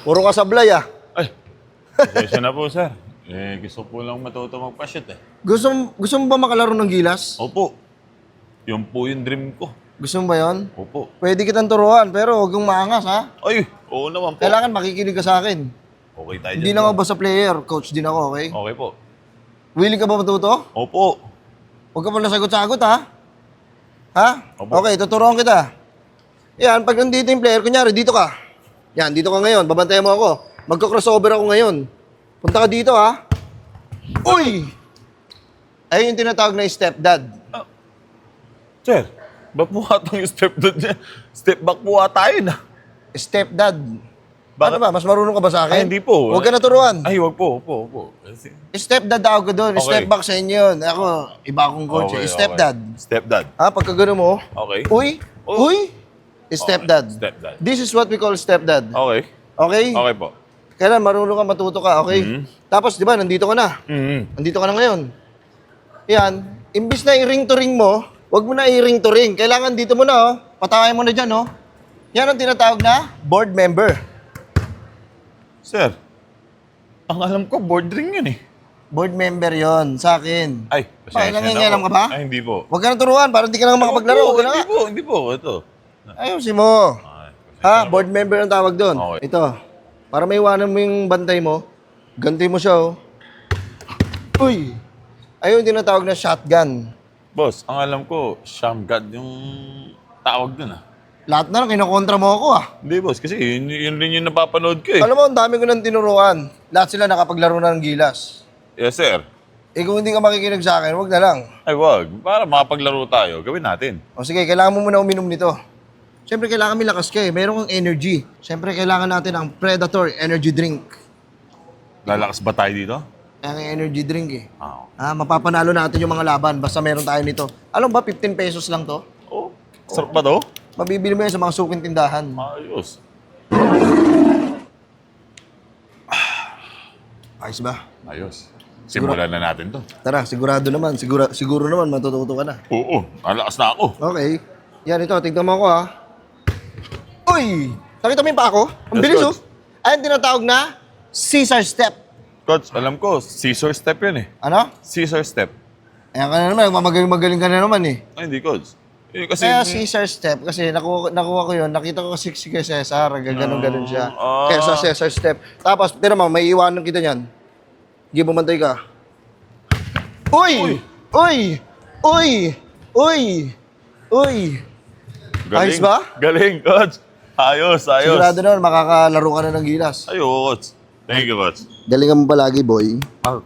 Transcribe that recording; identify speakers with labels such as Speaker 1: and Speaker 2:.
Speaker 1: Puro ka sablay ah.
Speaker 2: Ay, pasensya na po, sir. Gusto po lang matuto magpa-shoot eh.
Speaker 1: Gusto mo ba makalaro ng gilas?
Speaker 2: Opo. Yun po yung dream ko.
Speaker 1: Gusto mo ba yun?
Speaker 2: Opo.
Speaker 1: Pwede kitang turuan, pero huwag kang maangas ha.
Speaker 2: Ay, oo naman po.
Speaker 1: Kailangan makikinig ka sa akin.
Speaker 2: Okay tayo
Speaker 1: Hindi
Speaker 2: dyan,
Speaker 1: lang
Speaker 2: bro.
Speaker 1: ako basta player, coach din ako, okay?
Speaker 2: Okay po.
Speaker 1: Willing ka ba matuto?
Speaker 2: Opo.
Speaker 1: Huwag ka pala sagot-sagot ha. Ha?
Speaker 2: Opo.
Speaker 1: Okay, tuturuan kita. Yan, pag nandito yung player, kunyari, dito ka. Yan, dito ka ngayon. Babantayan mo ako. Magko-crossover ako ngayon. Punta ka dito ha. Uy! Ayun yung tinatawag na stepdad.
Speaker 2: Sir, ba't po atang yung step doon niya? Step back po ata yun ah.
Speaker 1: Stepdad.
Speaker 2: Bakit?
Speaker 1: Ano ba? Mas marunong ka ba sa akin?
Speaker 2: Ay, hindi po.
Speaker 1: Huwag ka naturuan.
Speaker 2: Ay, wag po. Opo. Kasi...
Speaker 1: Stepdad tawag ko doon.
Speaker 2: Okay.
Speaker 1: Step back sa inyo yun. Ako, iba akong coach.
Speaker 2: Okay,
Speaker 1: Stepdad.
Speaker 2: okay. Stepdad.
Speaker 1: Ha? Pagka gano'n mo,
Speaker 2: Okay.
Speaker 1: uy,
Speaker 2: Oh.
Speaker 1: uy, stepdad.
Speaker 2: Stepdad.
Speaker 1: This is what we call stepdad.
Speaker 2: Okay.
Speaker 1: Okay?
Speaker 2: Okay po.
Speaker 1: Kailan marunong ka, matuto ka, okay?
Speaker 2: Mhm.
Speaker 1: Tapos, di ba, nandito ka na. Nandito ka na ngayon. Yan. Imbis na i-ring to ring mo, wag mo na i-ring to ring. Kailangan dito mo na, oh. Pataway mo na dyan, oh. Yan ang tinatawag na board member.
Speaker 2: Sir, ang alam ko, board ring yun eh.
Speaker 1: Board member yon sa akin.
Speaker 2: Ay,
Speaker 1: Bakit nangingialam ka ba?
Speaker 2: Ay, hindi po.
Speaker 1: Huwag ka na turuan para hindi ka na makapaglaro. Huwag ka na nga.
Speaker 2: Hindi po. Ito.
Speaker 1: Ayusin mo.
Speaker 2: Ay,
Speaker 1: Ha? Board member ang tawag doon.
Speaker 2: Okay.
Speaker 1: Ito. Para may iwanan mo yung bantay mo, ganti mo siya, oh. Uy! Ayun yung tinatawag na shotgun.
Speaker 2: Boss, ang alam ko, Shamgad yung tawag dun ah.
Speaker 1: Lahat na lang, kinokontra mo ako, ah.
Speaker 2: Hindi boss, kasi yun rin yung napapanood ko eh.
Speaker 1: Alam mo, ang dami ko nang tinuruan. Lahat sila nakapaglaro na ng gilas.
Speaker 2: Yes sir.
Speaker 1: Eh kung hindi ka makikinig sa akin, wag na lang.
Speaker 2: Ay wag, para makapaglaro tayo, gawin natin.
Speaker 1: O sige, kailangan mo muna uminom nito. Siyempre, kailangan may lakas ka eh. Meron kang energy. Siyempre, kailangan natin ang Predator Energy Drink.
Speaker 2: Lalakas ba tayo dito?
Speaker 1: Ang energy drink eh.
Speaker 2: Ah,
Speaker 1: Mapapanalo natin yung mga laban basta meron tayo nito. Alam ba, 15 pesos lang to?
Speaker 2: oh, sarap ba to?
Speaker 1: Mabibili mo yan sa mga suking tindahan.
Speaker 2: Ayos.
Speaker 1: Ayos ba?
Speaker 2: Ayos. Simulan na natin to.
Speaker 1: Tara, sigurado naman. Siguro naman matututo ka na.
Speaker 2: Oo, alakas na ako.
Speaker 1: Okay. Yan ito, tignan mo ako ha. Uy! Nakita mo yung pa ako? Ang
Speaker 2: Yes,
Speaker 1: bilis
Speaker 2: coach.
Speaker 1: oh. Ayun tinatawag na Caesar Step.
Speaker 2: Coach, alam ko, scissor step yun eh.
Speaker 1: Ano?
Speaker 2: Scissor step.
Speaker 1: Ayan ka na naman, magaling ka na naman eh.
Speaker 2: Ay, hindi coach. Eh, kasi...
Speaker 1: Kaya Caesar Step, kasi nakuha ko yun, nakita ko si Cesar, gano'n siya.
Speaker 2: Ah.
Speaker 1: Kaya sa Caesar Step. Tapos, tira mo, may iwanan kita niyan. Sige, bumantay ka. Uy! Uy! Uy! Uy! Uy!
Speaker 2: Galing.
Speaker 1: Ayos ba?
Speaker 2: Galing, coach. Ayos.
Speaker 1: Sigurado naman, makakalaro ka na ng gilas.
Speaker 2: Ayos, coach. Thank you, coach.
Speaker 1: Galingan mo palagi, boy.
Speaker 2: Ah,